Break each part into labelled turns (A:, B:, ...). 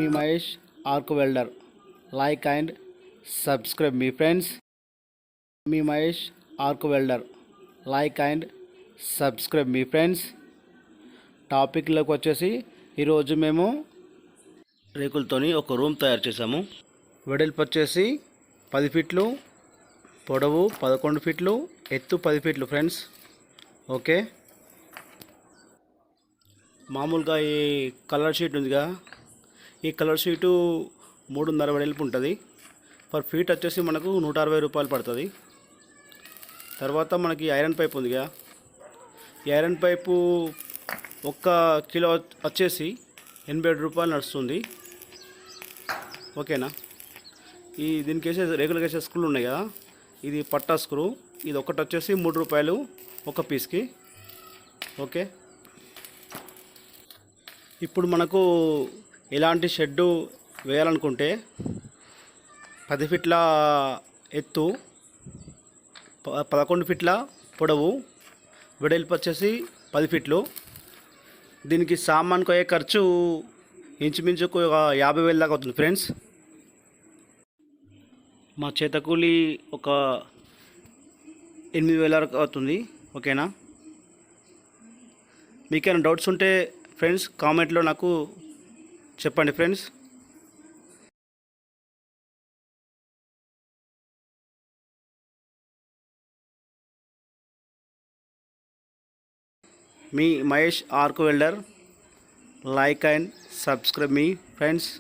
A: Me Mahesh arc welder. Like and subscribe me friends. Me Mahesh arc welder. Like and subscribe me friends. టాపిక్లోకి వచ్చేసి ఈరోజు మేము రేకులతోని ఒక room తయారు చేసాము. వెడల్పు వచ్చేసి 10 ఫీట్లు, పొడవు 11 ఫీట్లు, ఎత్తు 10 ఫీట్లు ఫ్రెండ్స్. ఓకే, మామూలుగా ఈ కలర్ షీట్ ఉందిగా, ఈ కలర్ షీటు 3.5 వెడల్పు ఉంటుంది. పర్ ఫీట్ వచ్చేసి మనకు 160 రూపాయలు పడుతుంది. తర్వాత మనకి ఐరన్ పైప్ ఉందిగా, ఈ ఐరన్ పైపు 1 కిలో వచ్చేసి 87 రూపాయలు నడుస్తుంది. ఓకేనా. దీనికి వేసే రేకులకు వేసే స్క్రూలు ఉన్నాయి కదా, ఇది పట్టా స్క్రూ, ఇది ఒకటి వచ్చేసి 3 రూపాయలు ఒక పీస్కి. ఓకే, ఇప్పుడు మనకు ఇలాంటి షెడ్డు వేయాలనుకుంటే 10 ఫీట్ల ఎత్తు, 11 ఫీట్ల పొడవు, వెడల్పు వచ్చేసి 10 ఫీట్లు. దీనికి సామాన్కు అయ్యే ఖర్చు ఇంచుమించుకు 50,000 దాకా అవుతుంది ఫ్రెండ్స్. మా చేత కూలి ఒక 8,000 వరకు అవుతుంది. ఓకేనా. మీకేమైనా డౌట్స్ ఉంటే ఫ్రెండ్స్ కామెంట్లో నాకు చెప్పండి friends. Me Mahesh arc welder. Like and subscribe me friends.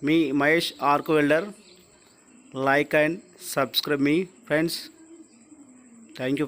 A: Me Mahesh arc welder. Like and subscribe me friends. Thank you.